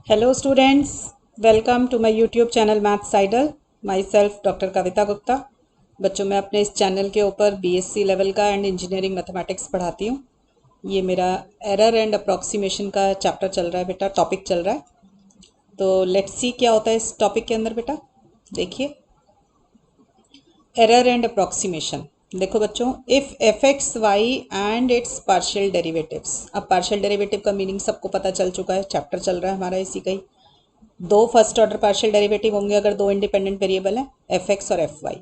Hello students, welcome to my YouTube channel Maths Idol. Myself doctor Kavita Gupta. बच्चों, मैं अपने इस चैनल के ऊपर बीएससी लेवल का एंड इंजीनियरिंग मैथमेटिक्स पढ़ाती हूँ। ये मेरा एरर एंड अप्रॉक्सीमेशन का चैप्टर चल रहा है बेटा, टॉपिक चल रहा है। तो लेट्स सी क्या होता है इस टॉपिक के अंदर बेटा। देखिए, एरर एंड अप्रॉक्सीमेशन। देखो बच्चों, if F X Y and its partial derivatives. अब पार्शियल डेरिवेटिव का मीनिंग सबको पता चल चुका है, चैप्टर चल रहा है हमारा इसी का ही। दो फर्स्ट ऑर्डर पार्शियल डेरिवेटिव होंगे अगर दो इंडिपेंडेंट वेरिएबल हैं, एफ एक्स और एफ वाई।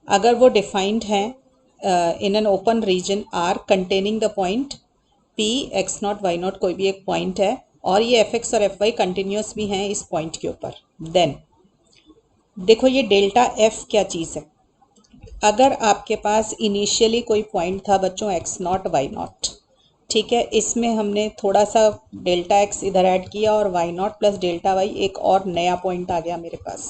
अगर वो डिफाइंड हैं in an open region R containing the point P X naught Y naught, कोई भी एक पॉइंट है और ये एफ एक्स और एफ वाई कंटिन्यूस भी हैं इस पॉइंट के ऊपर, देन देखो ये डेल्टा एफ क्या चीज़ है। अगर आपके पास इनिशियली कोई पॉइंट था बच्चों एक्स नॉट वाई नॉट, ठीक है, इसमें हमने थोड़ा सा डेल्टा एक्स इधर ऐड किया और why not plus delta Y, एक और नया पॉइंट आ गया मेरे पास।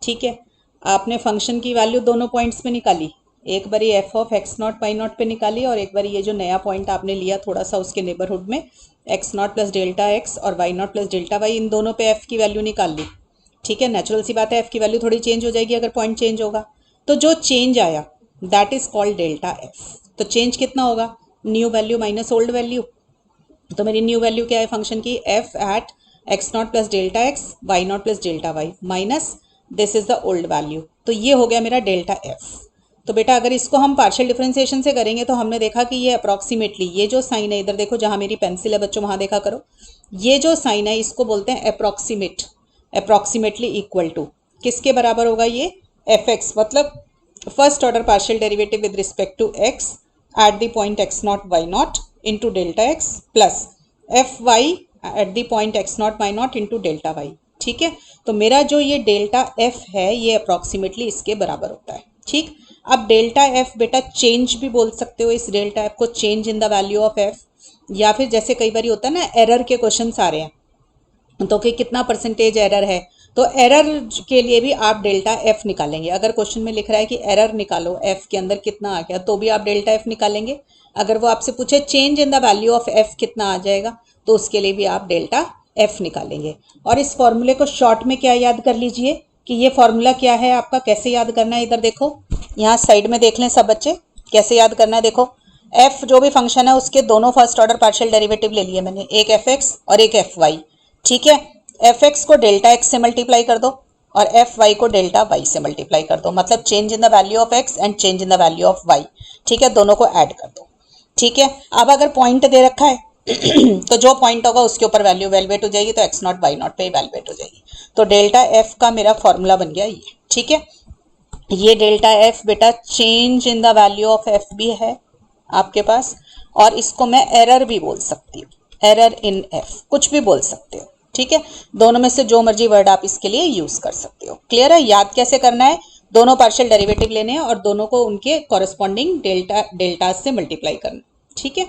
ठीक है, आपने फंक्शन की वैल्यू दोनों पॉइंट्स में निकाली, एक बारी F of X naught Y naught पे निकाली और एक बारी ये जो नया पॉइंट आपने लिया थोड़ा सा उसके नेबरहुड में x not plus delta x और why not plus delta y, इन दोनों पे एफ की वैल्यू निकाल ली। ठीक है, नेचुरल सी बात है, एफ की वैल्यू थोड़ी चेंज हो जाएगी अगर पॉइंट चेंज होगा। तो जो चेंज आया that is called delta F. तो चेंज कितना होगा, new value minus old value. तो मेरी न्यू वैल्यू क्या है फंक्शन की, F at X not plus delta X Y not plus delta Y minus this is the old value. तो ये हो गया मेरा डेल्टा एफ। तो बेटा अगर इसको हम पार्शियल डिफरेंशिएशन से करेंगे तो हमने देखा कि ये अप्रॉक्सीमेटली, ये जो साइन है इधर देखो जहां मेरी पेंसिल है बच्चों वहां देखा करो, ये जो साइन है इसको बोलते हैं अप्रॉक्सीमेट, अप्रॉक्सीमेटली इक्वल टू किसके बराबर होगा, ये एफ एक्स, मतलब first order partial derivative with respect to X at the point X naught Y naught into delta X plus F Y at the point X naught Y naught into delta Y. ठीक है, तो मेरा जो ये delta F है ये approximately इसके बराबर होता है। ठीक, अब डेल्टा एफ बेटा चेंज भी बोल सकते हो इस डेल्टा एफ को, change in the value of F, या फिर जैसे कई बार होता है ना एरर के क्वेश्चन आ रहे हैं तो कि कितना परसेंटेज एरर है, तो एरर के लिए भी आप डेल्टा एफ निकालेंगे। अगर क्वेश्चन में लिख रहा है कि एरर निकालो एफ के अंदर कितना आ गया तो भी आप डेल्टा एफ निकालेंगे। अगर वो आपसे पूछे change in the value of F कितना आ जाएगा तो उसके लिए भी आप डेल्टा एफ निकालेंगे। और इस फॉर्मूले को शॉर्ट में क्या याद कर लीजिए कि ये फॉर्मूला क्या है आपका, कैसे याद करना है। इधर देखो, यहाँ साइड में देख लें सब बच्चे, कैसे याद करना है। देखो, एफ जो भी फंक्शन है उसके दोनों फर्स्ट ऑर्डर पार्शियल डेरिवेटिव ले लिए मैंने, एक एफ एक्स और एक एफ वाई। ठीक है, एफ एक्स को डेल्टा एक्स से मल्टीप्लाई कर दो और एफ वाई को डेल्टा वाई से मल्टीप्लाई कर दो, मतलब change in the value of X and change in the value of Y. ठीक है, दोनों को ऐड कर दो। ठीक है, अब अगर पॉइंट दे रखा है तो जो पॉइंट होगा उसके ऊपर वैल्यू वैल्यूएट हो जाएगी, तो एक्स नॉट वाई नॉट पे वैल्यूएट हो जाएगी। तो डेल्टा एफ का मेरा फॉर्मूला बन गया ये। ठीक है, ये डेल्टा एफ बेटा change in the value of F भी है आपके पास, और इसको मैं एरर भी बोल सकती हूँ, एरर इन एफ कुछ भी बोल सकते हो। ठीक है, दोनों में से जो मर्जी वर्ड आप इसके लिए यूज कर सकते हो। क्लियर है, याद कैसे करना है, दोनों पार्शियल डेरिवेटिव लेने हैं और दोनों को उनके कॉरेस्पॉन्डिंग डेल्टा से मल्टीप्लाई करना। ठीक है,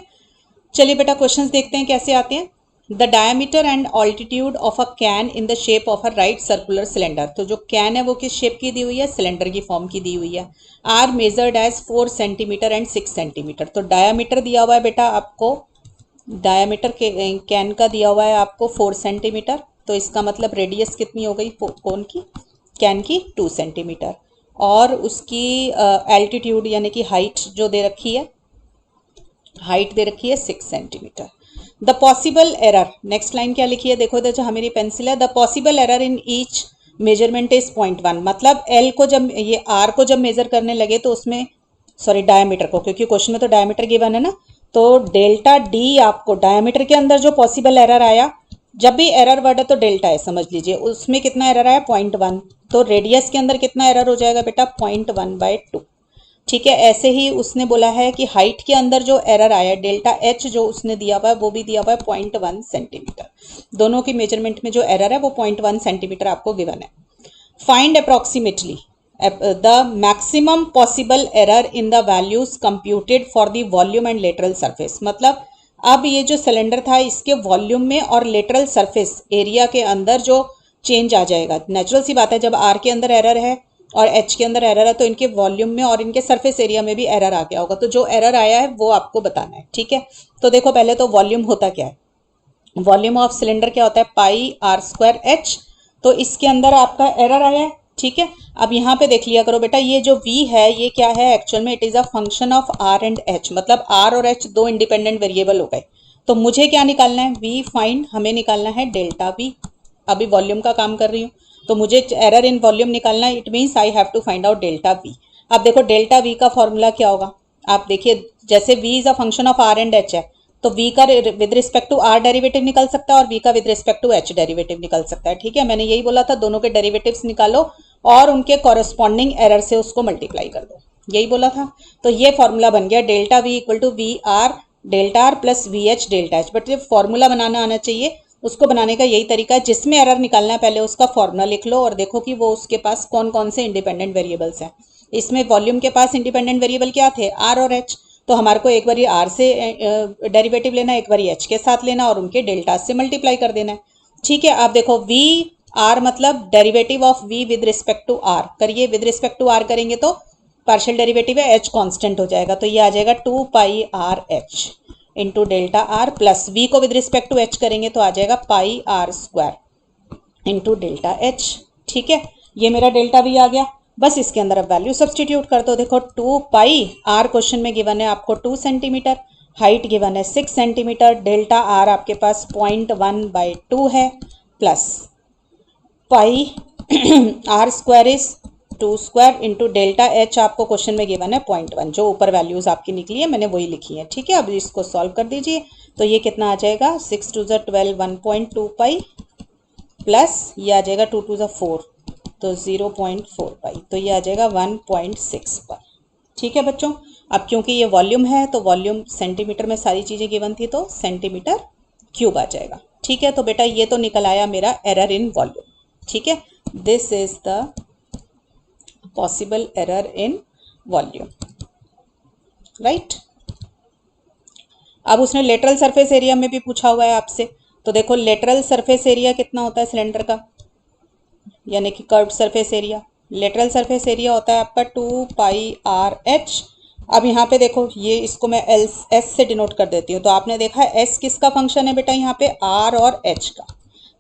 चलिए बेटा क्वेश्चंस देखते हैं कैसे आते हैं। The diameter and altitude of a can in the shape of a right circular cylinder. तो जो कैन है वो किस शेप की दी हुई है, सिलेंडर की फॉर्म की दी हुई है। Are measured as 4 centimetre and 6 centimetre. तो डायमीटर दिया हुआ है बेटा आपको, डायमीटर के कैन का दिया हुआ है आपको 4 सेंटीमीटर, तो इसका मतलब रेडियस कितनी हो गई कौन की, कैन की 2 सेंटीमीटर। और उसकी एल्टीट्यूड यानी कि हाइट जो दे रखी है, हाइट दे रखी है 6 centimetre. The possible error, next line क्या लिखी है देखो इधर जहाँ मेरी पेंसिल है, the possible error in each measurement is 0.1। मतलब एल को जब ये आर को जब मेजर करने लगे तो उसमें, सॉरी डायमीटर को, क्योंकि क्वेश्चन में तो डायमीटर गिवन है ना, तो डेल्टा डी आपको डायमीटर के अंदर जो पॉसिबल एरर आया, जब भी एरर वर्ड है तो डेल्टा है समझ लीजिए, उसमें कितना एरर आया 0.1। तो रेडियस के अंदर कितना एरर हो जाएगा बेटा 0.1/2। ठीक है, ऐसे ही उसने बोला है कि हाइट के अंदर जो एरर आया डेल्टा एच जो उसने दिया हुआ है वो भी दिया हुआ है 0.1 सेंटीमीटर। दोनों की मेजरमेंट में जो एरर है वो 0.1 सेंटीमीटर आपको गिवन है। Find approximately the maximum possible error in the values computed for the volume and lateral surface. मतलब अब ये जो सिलेंडर था इसके वॉल्यूम में और लेटरल सरफेस एरिया के अंदर जो चेंज आ जाएगा, नेचुरल सी बात है जब आर के अंदर एरर है और एच के अंदर एरर है तो इनके वॉल्यूम में और इनके सरफेस एरिया में भी एरर आ गया होगा, तो जो एरर आया है वो आपको बताना है। ठीक है, तो देखो पहले तो वॉल्यूम होता क्या है, वॉल्यूम ऑफ सिलेंडर क्या होता है, पाई आर स्क्वायर एच। तो इसके अंदर आपका एरर आया है, ठीक है। अब यहाँ पे देख लिया करो बेटा, ये जो v है ये क्या है, एक्चुअल में it is a function of r and h, मतलब r और h दो इंडिपेंडेंट वेरिएबल हो गए। तो मुझे क्या निकालना है, v फाइंड, हमें निकालना है डेल्टा v। अभी वॉल्यूम का काम कर रही हूँ, तो मुझे एरर इन वॉल्यूम निकालना है, it means I have to find out delta v। अब देखो डेल्टा v का फॉर्मूला क्या होगा, आप देखिए, जैसे v is a function of r and h है, तो v का with respect to r derivative निकल सकता है और v का with respect to h derivative निकल सकता है, ठीक है। मैंने यही बोला था, दोनों के डेरिवेटिव्स निकालो और उनके कॉरेस्पॉन्डिंग एरर से उसको मल्टीप्लाई कर दो, यही बोला था। तो ये फॉर्मूला बन गया delta v equal to V R delta are plus V H delta H. But ये फॉर्मूला बनाना आना चाहिए, उसको बनाने का यही तरीका है, जिसमें एरर निकालना है पहले उसका फॉर्मूला लिख लो और देखो कि वो उसके पास कौन कौन से इंडिपेंडेंट वेरिएबल्स हैं। इसमें वॉल्यूम के पास इंडिपेंडेंट वेरिएबल क्या थे, आर और एच। तो हमारे को एक बारी आर से डेरिवेटिव लेना है, एक बारी एच के साथ लेना और उनके डेल्टा से मल्टीप्लाई कर देना है, ठीक है। आप देखो वी आर मतलब derivative of v with respect to r करिए, विद रिस्पेक्ट टू आर करेंगे तो पार्शियल डेरिवेटिव है, एच कांस्टेंट हो जाएगा, तो ये आ जाएगा 2 pi r h into delta are, plus v को विद रिस्पेक्ट टू एच करेंगे तो आ जाएगा pi are square into delta h, ठीक है। ये मेरा डेल्टा वी आ गया, बस इसके अंदर अब वैल्यू सब्सटीट्यूट कर दो। देखो 2 पाई आर क्वेश्चन में गिवन है आपको 2 सेंटीमीटर, हाइट गिवन है 6 सेंटीमीटर, डेल्टा आर आपके पास 0.1/2 है, plus pi are square is 2 square into delta H आपको क्वेश्चन में गिवन है 0.1, जो ऊपर वैल्यूज आपकी निकली है मैंने वही लिखी है, ठीक है। अब इसको सॉल्व कर दीजिए, तो ये कितना आ जाएगा, 6 2 12 1.2 पाई प्लस ये आ जाएगा 2 2 4 तो 0.4 पाई, तो ये आ जाएगा 1.6 पाई, ठीक है बच्चों। अब क्योंकि ये वॉल्यूम है तो वॉल्यूम सेंटीमीटर में सारी चीज़ें गिवन थी तो सेंटीमीटर क्यूब आ जाएगा, ठीक है। तो बेटा ये तो निकल आया मेरा एरर इन वॉल्यूम, ठीक है। This is the possible error in volume, right. अब उसने लेटरल सरफेस एरिया में भी पूछा हुआ है आपसे, तो देखो लेटरल सरफेस एरिया कितना होता है सिलेंडर का, यानी कि curved surface area. Lateral surface area होता है आपका 2 पाई आर एच। अब यहाँ पे देखो, ये इसको मैं एल एस से डिनोट कर देती हूँ, तो आपने देखा एस किसका फंक्शन है बेटा, यहाँ पे आर और एच का,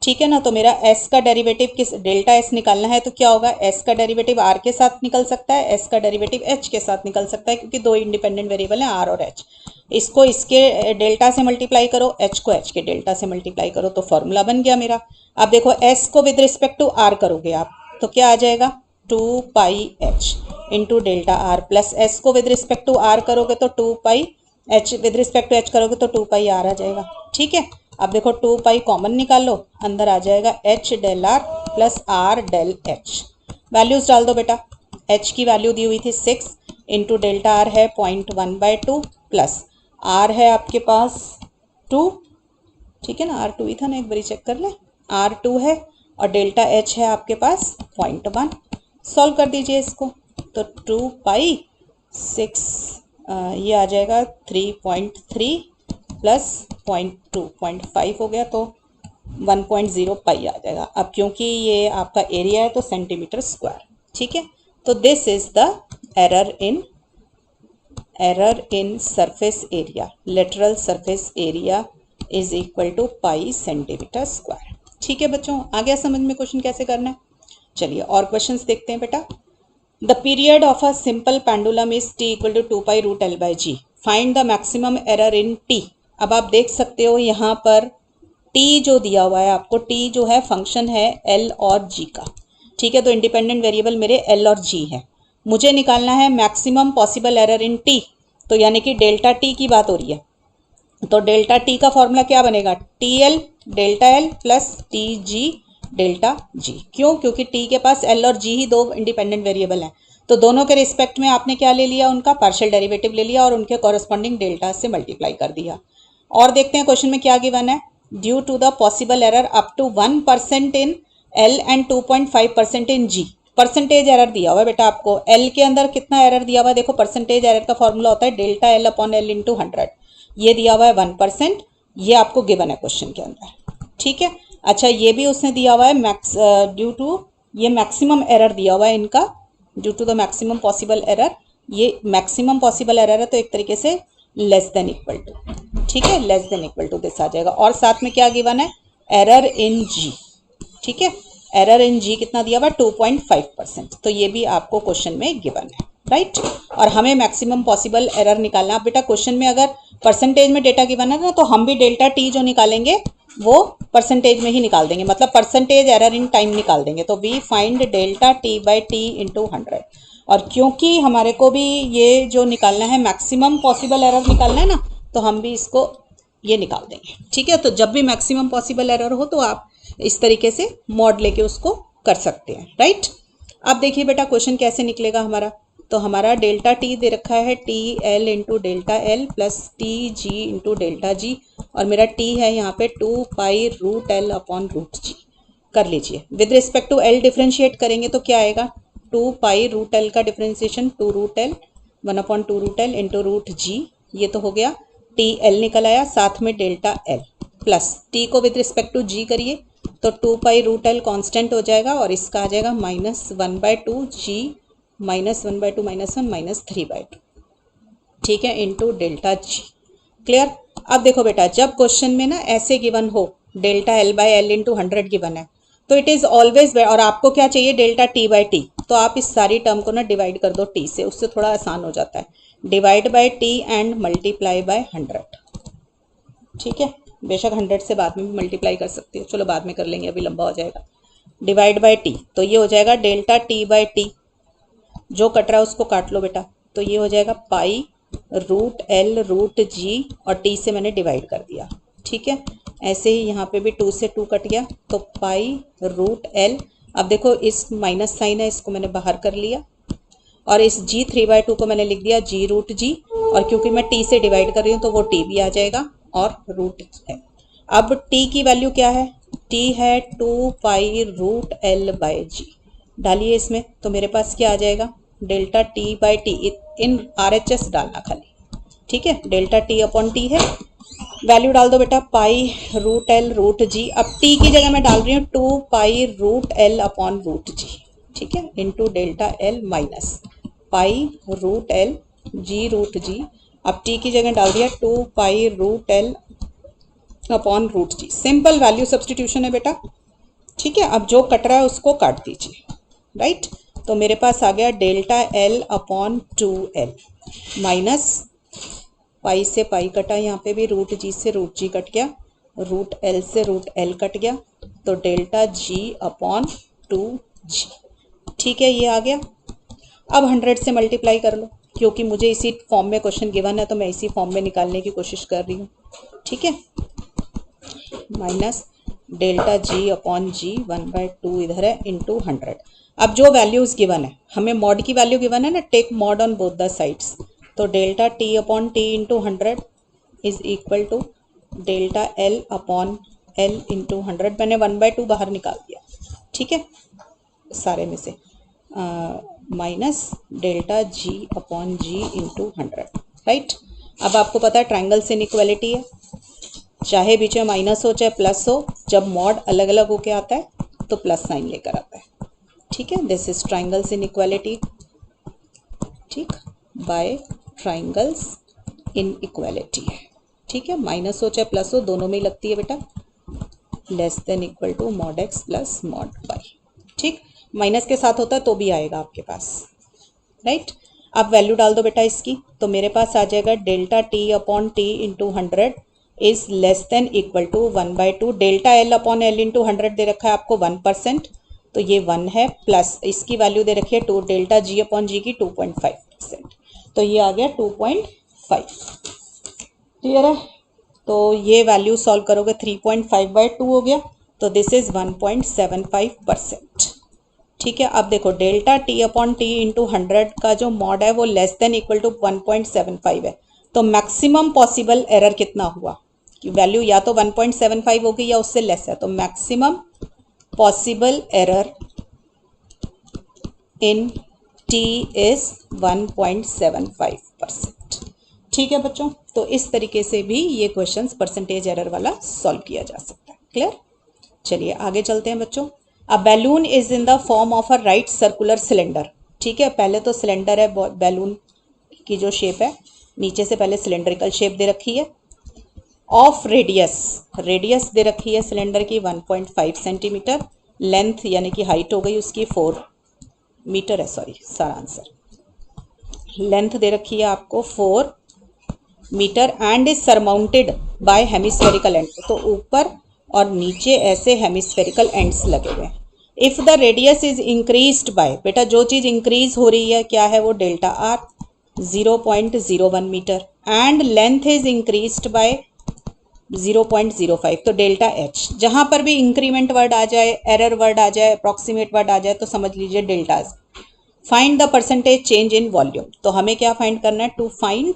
ठीक है ना। तो मेरा एस का डेरिवेटिव किस, डेल्टा एस निकालना है, तो क्या होगा, एस का डेरिवेटिव आर के साथ निकल सकता है, एस का डेरिवेटिव एच के साथ निकल सकता है, क्योंकि दो इंडिपेंडेंट वेरिएबल हैं आर और एच। इसको इसके डेल्टा से मल्टीप्लाई करो, एच को एच के डेल्टा से मल्टीप्लाई करो, तो फॉर्मूला बन गया मेरा। अब देखो एस को विद रिस्पेक्ट टू आर करोगे आप, तो क्या आ जाएगा, 2 pi h into delta are, plus s को विद रिस्पेक्ट टू आर करोगे तो 2 pi, h with respect to h करोगे तो 2 पाई आर आ जाएगा, ठीक है। अब देखो 2 पाई कॉमन निकाल लो, अंदर आ जाएगा H del R plus R del H. Values डाल दो बेटा, एच की वैल्यू दी हुई थी 6 इंटू डेल्टा आर है 0.1/2 प्लस आर है आपके पास 2, ठीक है ना, आर 2 ही था ना, एक बारी चेक कर लें, आर 2 है और डेल्टा एच है आपके पास 0.1। सॉल्व कर दीजिए इसको, तो 2 पाई 6 ये आ जाएगा 3.3 प्लस 0.2 हो गया, तो 1.0 पाई आ जाएगा। अब क्योंकि ये आपका एरिया है तो सेंटीमीटर स्क्वायर, ठीक है। तो this is the error in surface area, lateral surface area is equal to pi centimetre square, ठीक है बच्चों। आ गया समझ में क्वेश्चन कैसे करना है। चलिए और क्वेश्चंस देखते हैं बेटा। The period of a simple pendulum is T equal to 2 pi root L by G, find the maximum error in T. अब आप देख सकते हो यहाँ पर टी जो दिया हुआ है आपको, टी जो है फंक्शन है एल और जी का, ठीक है। तो इंडिपेंडेंट वेरिएबल मेरे एल और जी है, मुझे निकालना है maximum possible error in T, तो यानी कि डेल्टा टी की बात हो रही है। तो डेल्टा टी का फॉर्मूला क्या बनेगा, T L delta l plus t जी डेल्टा जी। क्यों, क्योंकि टी के पास एल और जी ही दो इंडिपेंडेंट वेरिएबल हैं, तो दोनों के रिस्पेक्ट में आपने क्या ले लिया, उनका पार्शियल डेरिवेटिव ले लिया और उनके कॉरेस्पॉन्डिंग डेल्टा से मल्टीप्लाई कर दिया। और देखते हैं क्वेश्चन में क्या गिवन है, due to the possible error up to 1% in L and 2.5% in G. Percentage error दिया हुआ है बेटा आपको, एल के अंदर कितना एरर दिया हुआ है, देखो परसेंटेज एरर का फॉर्मूला होता है delta L upon L into 100, ये दिया हुआ है 1%, ये आपको गिवन है क्वेश्चन के अंदर, ठीक है। अच्छा ये भी उसने दिया हुआ है मैक्स ड्यू टू, ये मैक्सिमम एरर दिया हुआ है इनका, due to the maximum possible error, ये मैक्सिमम पॉसिबल एरर है तो एक तरीके से लेस देन इक्वल टू, ठीक है, less than equal to this आ जाएगा। और साथ में क्या गिवन है, एरर इन जी, ठीक है, एरर इन जी कितना दिया हुआ 2.5%, तो ये भी आपको क्वेश्चन में गिवन है, राइट। और हमें मैक्सिमम पॉसिबल एरर निकालना। अब बेटा क्वेश्चन में अगर परसेंटेज में डेटा गिवन है ना, तो हम भी डेल्टा टी जो निकालेंगे वो परसेंटेज में ही निकाल देंगे, मतलब परसेंटेज एरर इन टाइम निकाल देंगे। तो we find delta T by T into 100। और क्योंकि हमारे को भी ये जो निकालना है मैक्सिमम पॉसिबल एरर निकालना है ना, तो हम भी इसको ये निकाल देंगे, ठीक है। तो जब भी मैक्सिमम पॉसिबल एरर हो तो आप इस तरीके से मॉड लेके उसको कर सकते हैं, राइट। अब देखिए बेटा क्वेश्चन कैसे निकलेगा हमारा। तो हमारा डेल्टा टी दे रखा है t l into delta l plus t g into delta g, और मेरा टी है यहाँ पे 2 pi root l upon root g. कर लीजिए, with respect to l differentiate करेंगे तो क्या आएगा, 2 पाई रूट एल का differentiation 2 root l 1/2 root l into root g, ये तो हो गया। टी एल निकल आया, साथ में डेल्टा एल प्लस टी को विद रिस्पेक्ट टू जी करिए तो 2 पाई रूट एल कॉन्स्टेंट हो जाएगा, और इसका आ जाएगा -1/2 जी -1/2 -1 -3/2, ठीक है, इंटू डेल्टा जी। क्लियर। अब देखो बेटा जब क्वेश्चन में ना ऐसे गिवन हो delta L by L into 100 given है, तो इट इज़ ऑलवेज, और आपको क्या चाहिए डेल्टा टी बाई टी, तो आप इस सारी टर्म को ना डिवाइड कर दो टी से, उससे थोड़ा आसान हो जाता है। Divide by T and multiply by 100, ठीक है। बेशक 100 से बाद में भी मल्टीप्लाई कर सकते हो, चलो बाद में कर लेंगे, अभी लंबा हो जाएगा। डिवाइड बाय टी, तो ये हो जाएगा डेल्टा टी बाई टी, जो कट रहा है उसको काट लो बेटा, तो ये हो जाएगा पाई रूट एल रूट जी, और टी से मैंने डिवाइड कर दिया, ठीक है। ऐसे ही यहाँ पे भी 2 से 2 कट गया, तो पाई रूट एल। अब देखो इस माइनस साइन है, इसको मैंने बाहर कर लिया, और इस जी 3/2 को मैंने लिख दिया जी रूट जी, और क्योंकि मैं टी से डिवाइड कर रही हूँ तो वो टी भी आ जाएगा, और रूट है। अब टी की वैल्यू क्या है, टी है 2 pi root l by g, डालिए इसमें, तो मेरे पास क्या आ जाएगा, delta T by t, in RHS डालना खाली, ठीक है, डेल्टा टी अपॉन टी है, वैल्यू डाल दो बेटा pi root l root g. अब टी की जगह मैं डाल रही हूँ 2 pi root l upon root g, ठीक है, into delta l minus pi root l g root g. अब टी की जगह डाल दिया 2 pi root l upon root g. Simple value substitution है बेटा, ठीक है। अब जो कट रहा है उसको काट दीजिए, राइट। तो मेरे पास आ गया delta L upon 2l minus pi से पाई कटा, यहाँ पे भी रूट जी से रूट जी कट गया, रूट एल से रूट एल कट गया, तो डेल्टा जी अपॉन 2g, ठीक है, ये आ गया। अब 100 से मल्टीप्लाई कर लो, क्योंकि मुझे इसी फॉर्म में क्वेश्चन गिवन है तो मैं इसी फॉर्म में निकालने की कोशिश कर रही हूँ, ठीक है। माइनस डेल्टा जी अपॉन जी 1/2 इधर है इंटू 100। अब जो वैल्यूज़ गिवन है, हमें मॉड की वैल्यू गिवन है ना, take mod on both the sides, तो delta T upon T into 100 is equal to delta L upon L into 100। मैंने 1/2 बाहर निकाल दिया, ठीक है, सारे में से, माइनस डेल्टा जी अपॉन जी इंटू 100, राइट। अब आपको पता है ट्राइंगल्स इनइक्वालिटी है, चाहे बीच में माइनस हो चाहे प्लस हो, जब मॉड अलग अलग होके आता है तो प्लस साइन लेकर आता है, ठीक है। दिस इज ट्राइंगल्स इनइक्वालिटी, ठीक, बाय ट्राइंगल्स इनइक्वालिटी है, ठीक है। माइनस हो चाहे प्लस हो दोनों में ही लगती है बेटा, less than equal to mod X plus mod Y, ठीक। माइनस के साथ होता है तो भी आएगा आपके पास, राइट। अब वैल्यू डाल दो बेटा इसकी, तो मेरे पास आ जाएगा delta T upon T into 100 is less than equal to 1/2, delta L upon L into 100 दे रखा है आपको 1%, तो ये 1 है, प्लस इसकी वैल्यू दे रखी है 2 डेल्टा जी अपॉन जी की 2.5%, तो ये आ गया 2.5, क्लियर है। तो ये वैल्यू सॉल्व करोगे 3.5/2 हो गया, तो दिस इज 1.75%, ठीक है। अब देखो delta T upon T into 100 का जो मॉड है वो लेस देन इक्वल टू 1.75 है, तो मैक्सिमम पॉसिबल एरर कितना हुआ, कि वैल्यू या तो 1.75 होगी या उससे लेस है, तो maximum possible error in T is 1.75%, ठीक है बच्चों। तो इस तरीके से भी ये क्वेश्चंस परसेंटेज एरर वाला सॉल्व किया जा सकता है, क्लियर। चलिए आगे चलते हैं बच्चों। A balloon is in the form of a right circular cylinder, ठीक है। पहले तो सिलेंडर है, बैलून की जो शेप है नीचे से पहले सिलेंड्रिकल शेप दे रखी है, ऑफ रेडियस, रेडियस दे रखी है सिलेंडर की 1.5 सेंटीमीटर, लेंथ यानी कि हाइट हो गई उसकी 4 मीटर है, सॉरी सारा आंसर, लेंथ दे रखी है आपको 4 metre and is surmounted by hemispherical end, तो ऊपर और नीचे ऐसे हेमिस्फेरिकल एंड्स लगे हुए हैं। If the radius is increased bye, बेटा जो चीज इंक्रीज हो रही है क्या है वो delta R 0.01 metre and length is increased by 0.05, तो डेल्टा एच। जहां पर भी इंक्रीमेंट वर्ड आ जाए, एरर वर्ड आ जाए, अप्रॉक्सीमेट वर्ड आ जाए तो समझ लीजिए deltas. Find the percentage change in volume, तो हमें क्या फाइंड करना है, to find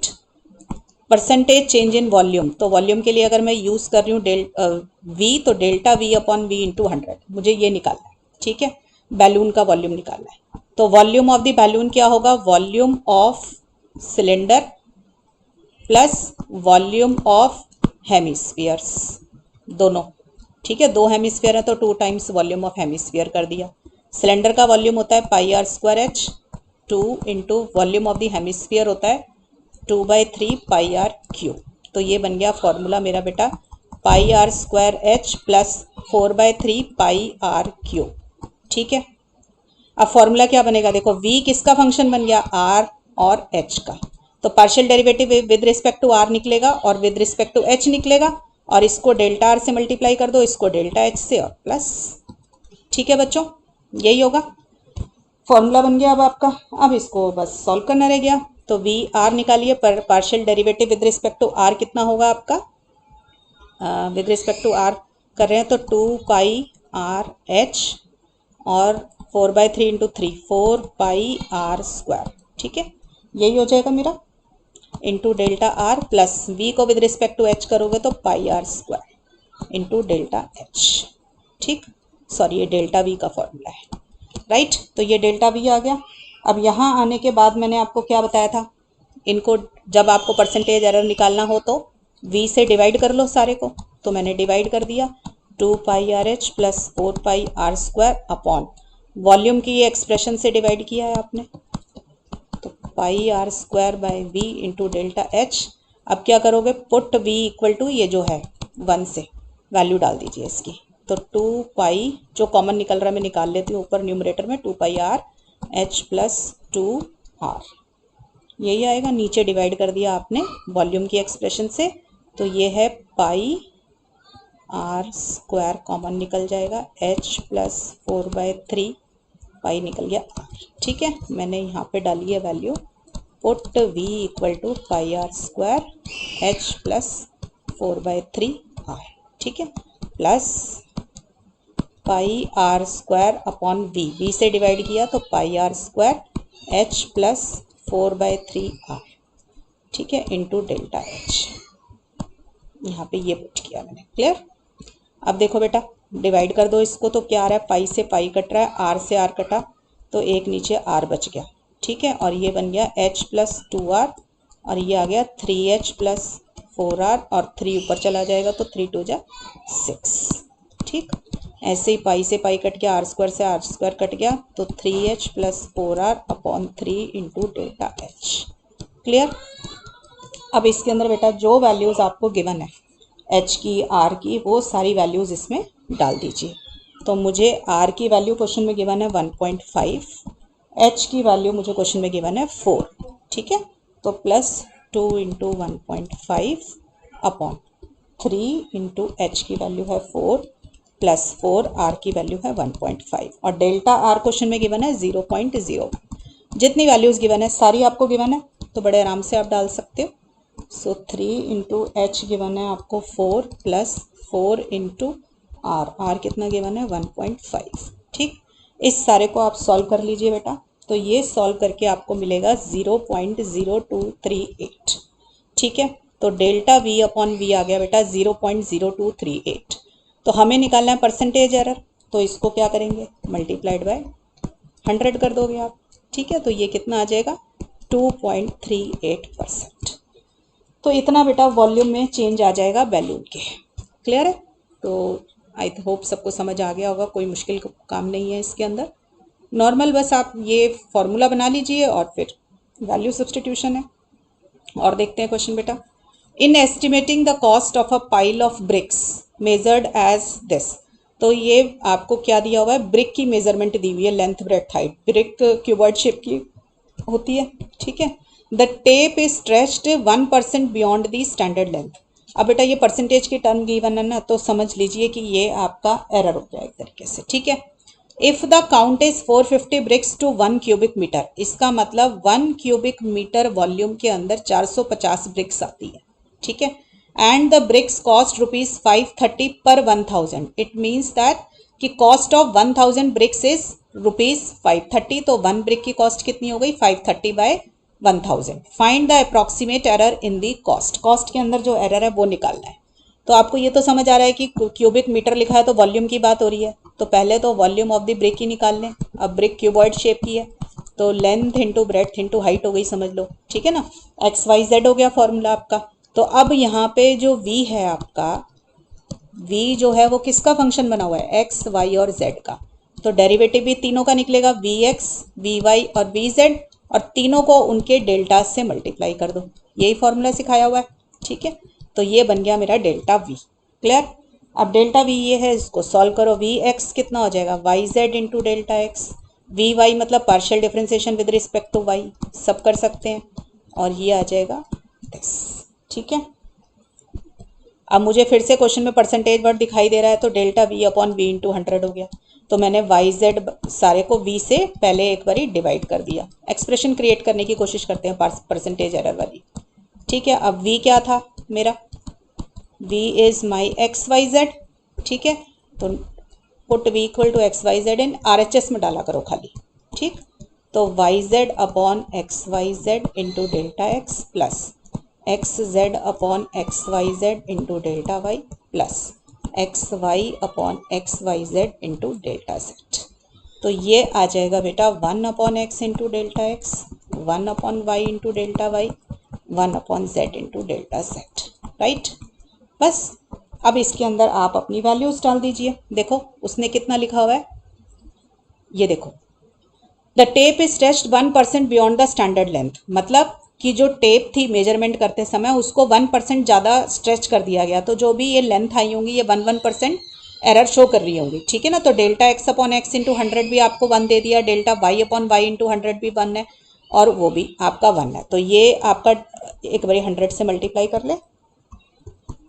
percentage change in volume. तो वॉल्यूम के लिए अगर मैं यूज कर रही हूँ वी, तो delta V upon V into 100, मुझे ये निकालना है, ठीक है, बैलून का वॉल्यूम निकालना है। तो वॉल्यूम ऑफ द बैलून क्या होगा, volume of cylinder plus volume of hemispheres, दोनों, ठीक है, दो हेमिस्फीयर है तो 2 टाइम्स वॉल्यूम ऑफ हेमिस्फीयर कर दिया। सिलेंडर का वॉल्यूम होता है pi are square h, 2 into volume of the hemisphere होता है 2/3 पाई आर क्यू। तो ये बन गया फॉर्मूला मेरा बेटा, pi are square h plus 4/3 pi r cube, ठीक है। अब फॉर्मूला क्या बनेगा, देखो v किसका फंक्शन बन गया, r और h का, तो partial derivative with respect to r निकलेगा और विद रिस्पेक्ट टू h निकलेगा, और इसको डेल्टा r से मल्टीप्लाई कर दो, इसको डेल्टा h से और प्लस, ठीक है बच्चों, यही होगा, फॉर्मूला बन गया अब आपका। अब इसको बस सॉल्व करना रह गया, तो वी आर निकालिए, पर partial derivative with respect to R कितना होगा आपका, विद रिस्पेक्ट टू आर कर रहे हैं तो 2 पाई आर एच और 4/3 इंटू 3 4 पाई आर स्क्वायर, ठीक है, यही हो जाएगा मेरा, into delta are plus v को विद रिस्पेक्ट टू एच करोगे तो pi are square into delta h, ठीक, सॉरी ये डेल्टा वी का फॉर्मूला है, राइट। तो ये डेल्टा वी आ गया। अब यहाँ आने के बाद मैंने आपको क्या बताया था, इनको जब आपको परसेंटेज एरर निकालना हो तो v से डिवाइड कर लो सारे को, तो मैंने डिवाइड कर दिया, 2 pi r h plus 4 pi are square upon volume की ये एक्सप्रेशन से डिवाइड किया है आपने, तो pi are square by v into delta h. अब क्या करोगे, पुट v इक्वल टू ये जो है 1 से वैल्यू डाल दीजिए इसकी, तो 2 पाई जो कॉमन निकल रहा है मैं निकाल लेती हूँ ऊपर न्यूमरेटर में, 2 pi r h plus 2 are, यही आएगा, नीचे डिवाइड कर दिया आपने वॉल्यूम की एक्सप्रेशन से, तो ये है पाई आर स्क्वायर कॉमन निकल जाएगा, एच प्लस 4/3 पाई निकल गया आर, ठीक है, मैंने यहाँ पे डाली है value, put v equal to pi are square h plus 4/3 r, ठीक है, plus pi are square upon v से डिवाइड किया तो pi are square h plus 4/3 r, ठीक है, इंटू डेल्टा एच, यहाँ पे ये पुट किया मैंने, क्लियर। अब देखो बेटा डिवाइड कर दो इसको, तो क्या आ रहा है, पाई से पाई कट रहा है, आर से आर कटा, तो एक नीचे आर बच गया, ठीक है, और ये बन गया एच प्लस 2r और ये आ गया 3h प्लस 4r और 3 ऊपर चला जाएगा तो 3 2 जा 6, ठीक, ऐसे ही पाई से पाई कट गया, आर स्क्वायर से आर स्क्वायर कट गया, तो 3h plus 4r upon 3 into delta H, clear. अब इसके अंदर बेटा जो वैल्यूज़ आपको गिवन है एच की, आर की, वो सारी वैल्यूज़ इसमें डाल दीजिए। तो मुझे आर की वैल्यू क्वेश्चन में गिवन है 1.5, एच की वैल्यू मुझे क्वेश्चन में गिवन है 4, ठीक है, तो plus 2 into 1.5 upon 3 into H की वैल्यू है 4 प्लस 4 आर की वैल्यू है 1.5 और डेल्टा आर क्वेश्चन में गिवन है 0.0। जितनी वैल्यूज़ गिवन है सारी आपको गिवन है तो बड़े आराम से आप डाल सकते हो। सो 3 इंटू एच गिवन है आपको 4 प्लस 4 इंटू आर, आर कितना गिवन है 1.5, ठीक, इस सारे को आप सॉल्व कर लीजिए बेटा, तो ये सॉल्व करके आपको मिलेगा 0.0238, ठीक है, तो डेल्टा वी अपॉन वी आ गया बेटा 0.0238। तो हमें निकालना है परसेंटेज एरर, तो इसको क्या करेंगे, मल्टीप्लाइड बाय 100 कर दोगे आप, ठीक है, तो ये कितना आ जाएगा 2.38%। तो इतना बेटा वॉल्यूम में चेंज आ जाएगा बैलून के, क्लियर है। तो आई होप सबको समझ आ गया होगा, कोई मुश्किल काम नहीं है इसके अंदर, नॉर्मल बस आप ये फॉर्मूला बना लीजिए और फिर वैल्यू सब्सटीट्यूशन है। और देखते हैं क्वेश्चन बेटा, in estimating the cost of a pile of bricks measured as this. तो ये आपको क्या दिया हुआ है, ब्रिक की मेजरमेंट दी हुई है, length breadth height, brick cuboid shape की होती है, ठीक है। The tape is stretched 1% beyond the standard length. अब बेटा ये परसेंटेज की टर्म गिवन है ना, तो समझ लीजिए कि ये आपका एरर हो गया एक तरीके से, ठीक है। If the count is 450 bricks to 1 cubic metre, इसका मतलब 1 क्यूबिक मीटर वॉल्यूम के अंदर 450 ब्रिक्स आती है, ठीक है। एंड द ब्रिक्स कॉस्ट ₹530 पर 1000, इट मीन्स दैट कि कॉस्ट ऑफ 1000 ब्रिक्स इज ₹530, तो 1 ब्रिक की कॉस्ट कितनी हो गई, 530 by 1000। Find the approximate error in the cost, cost के अंदर जो एरर है वो निकालना है। तो आपको ये तो समझ आ रहा है कि क्यूबिक मीटर लिखा है तो वॉल्यूम की बात हो रही है, तो पहले तो वॉल्यूम ऑफ द ब्रिक ही निकाल लें। अब ब्रिक क्यूबॉइड शेप की है, तो length into breadth into height हो गई, समझ लो, ठीक है ना। XYZ हो गया फॉर्मूला आपका। तो अब यहाँ पे जो V है आपका, V जो है वो किसका फंक्शन बना हुआ है, X, Y और Z का। तो डेरिवेटिव भी तीनों का निकलेगा, VX, VY और VZ, और तीनों को उनके डेल्टा से मल्टीप्लाई कर दो, यही फॉर्मूला सिखाया हुआ है, ठीक है। तो ये बन गया मेरा डेल्टा V, क्लियर। अब डेल्टा V ये है, इसको सॉल्व करो। VX कितना हो जाएगा, YZ into delta X, VY मतलब partial differentiation with respect to Y, सब कर सकते हैं, और ये आ जाएगा दिस, ठीक है। अब मुझे फिर से क्वेश्चन में परसेंटेज वर्ड दिखाई दे रहा है, तो delta V upon V into 100 हो गया। तो मैंने YZ सारे को V से पहले एक बारी डिवाइड कर दिया। एक्सप्रेशन क्रिएट करने की कोशिश करते हैं परसेंटेज एरर वाली, ठीक है। अब V क्या था मेरा, V इज माई XYZ, ठीक है। तो put V equal to XYZ in RHS में डाला करो खाली, ठीक। तो YZ upon XYZ into delta X plus XZ upon XYZ into delta Y plus XY upon XYZ into delta Z। तो ये आ जाएगा बेटा 1 upon X into delta X, 1 upon Y into delta Y, 1 upon Z into delta Z, right. बस अब इसके अंदर आप अपनी वैल्यूज डाल दीजिए। देखो उसने कितना लिखा हुआ है, ये देखो, the tape is stretched 1% beyond the standard length, मतलब कि जो टेप थी मेजरमेंट करते समय उसको 1% ज़्यादा स्ट्रेच कर दिया गया, तो जो भी ये लेंथ आई होंगी ये 1% एरर शो कर रही होंगी, ठीक है ना। तो delta X upon X into 100 भी आपको 1 दे दिया, delta Y upon Y into 100 भी 1 है, और वो भी आपका 1 है। तो ये आपका एक बारी 100 से मल्टीप्लाई कर ले,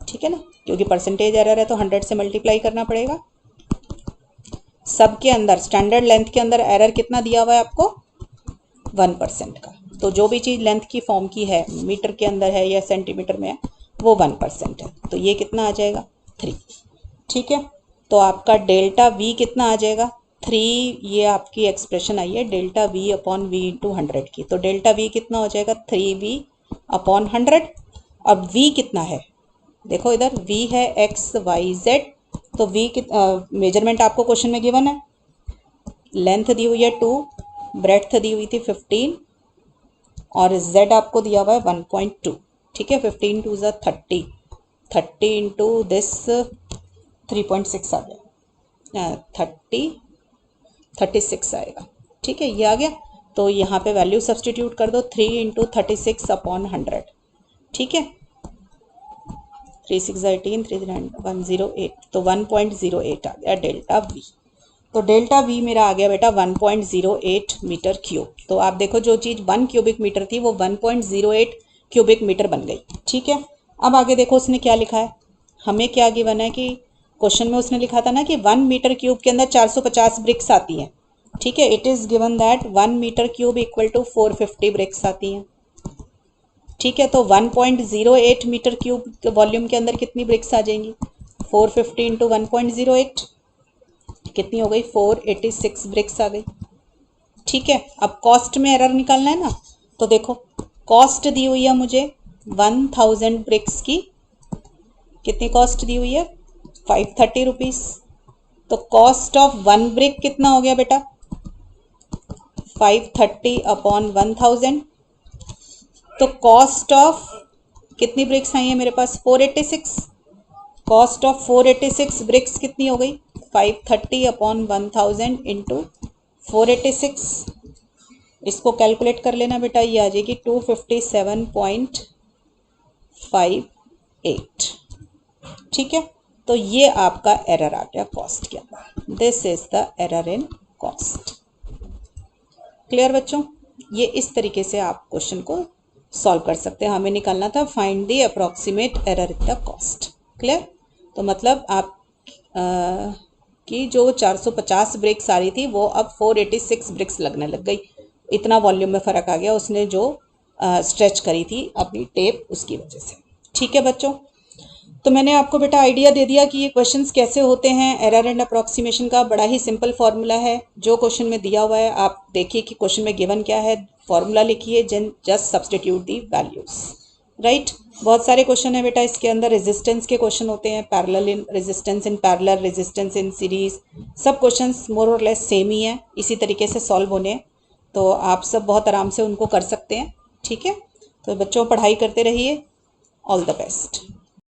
ठीक है ना, क्योंकि परसेंटेज एरर है तो 100 से मल्टीप्लाई करना पड़ेगा। सब के अंदर स्टैंडर्ड लेंथ के अंदर एरर कितना दिया हुआ है आपको, 1% का। तो जो भी चीज़ लेंथ की फॉर्म की है, मीटर के अंदर है या सेंटीमीटर में है, वो 1% है। तो ये कितना आ जाएगा, 3, ठीक है। तो आपका डेल्टा V कितना आ जाएगा, 3। ये आपकी एक्सप्रेशन आई है delta V upon V into 100 की। तो डेल्टा V कितना हो जाएगा, 3V अपॉन 100। अब V कितना है, देखो इधर V है XYZ, तो V की मेजरमेंट आपको क्वेश्चन में गिवन है, लेंथ दी हुई है 2, ब्रेड्थ दी हुई थी 15, और Z आपको दिया हुआ है 1.2, ठीक है। 15 टू ज़ा 30, 30 इंटू दिस 3.6 आ गया, 36 आएगा, ठीक है, ये आ गया। तो यहाँ पे वैल्यू सब्सटीट्यूट कर दो, 3 इंटू 36 अपॉन 100, ठीक है। 3 6 18, 3 108, तो 1.08 आ गया डेल्टा V। तो डेल्टा V मेरा आ गया बेटा 1.08 मीटर क्यूब। तो आप देखो जो चीज़ 1 क्यूबिक मीटर थी वो 1.08 क्यूबिक मीटर बन गई, ठीक है। अब आगे देखो उसने क्या लिखा है, हमें क्या गिवन है कि क्वेश्चन में उसने लिखा था ना कि 1 मीटर क्यूब के अंदर 450 ब्रिक्स आती हैं, ठीक है। It is given that 1 metre cube equal to 450 bricks आती हैं, ठीक है। तो 1.08 मीटर क्यूब वॉल्यूम के अंदर कितनी ब्रिक्स आ जाएंगी, 450 इंटू 1.08 कितनी हो गई, 486 ब्रिक्स आ गई, ठीक है। अब कॉस्ट में एरर निकालना है ना, तो देखो कॉस्ट दी हुई है मुझे 1000 ब्रिक्स की, कितनी कॉस्ट दी हुई है, 530 रुपीज़। तो कॉस्ट ऑफ 1 ब्रिक कितना हो गया बेटा, 530 अपॉन 1000। तो कॉस्ट ऑफ कितनी ब्रिक्स आई है मेरे पास, 486। कॉस्ट ऑफ 486 ब्रिक्स कितनी हो गई, 530 अपॉन 1000 इंटू 486। इसको कैलकुलेट कर लेना बेटा, ये आ जाएगी 257.5 8। ठीक है, तो ये आपका एरर आ गया कॉस्ट के अंदर। This is the error in cost. Clear बच्चों? ये इस तरीके से आप क्वेश्चन को सॉल्व कर सकते हैं। हमें निकालना था find the approximate error in the cost. Clear? तो मतलब आप की जो 450 ब्रिक्स आ रही थी वो अब 486 ब्रिक्स लगने लग गई। इतना वॉल्यूम में फ़र्क आ गया उसने जो स्ट्रेच करी थी अपनी टेप, उसकी वजह से। ठीक है बच्चों, तो मैंने आपको बेटा आइडिया दे दिया कि ये क्वेश्चंस कैसे होते हैं। एरर एंड अप्रॉक्सीमेशन का बड़ा ही सिंपल फार्मूला है, जो क्वेश्चन में दिया हुआ है आप देखिए कि क्वेश्चन में गिवन क्या है, फार्मूला लिखिए, just substitute the values. Right, बहुत सारे क्वेश्चन है बेटा इसके अंदर। रेजिस्टेंस के क्वेश्चन होते हैं, parallel in resistance in parallel, resistance in series, सब क्वेश्चंस मोर और लेस सेम ही है, इसी तरीके से सॉल्व होने हैं। तो आप सब बहुत आराम से उनको कर सकते हैं। ठीक है, तो बच्चों पढ़ाई करते रहिए। All the best.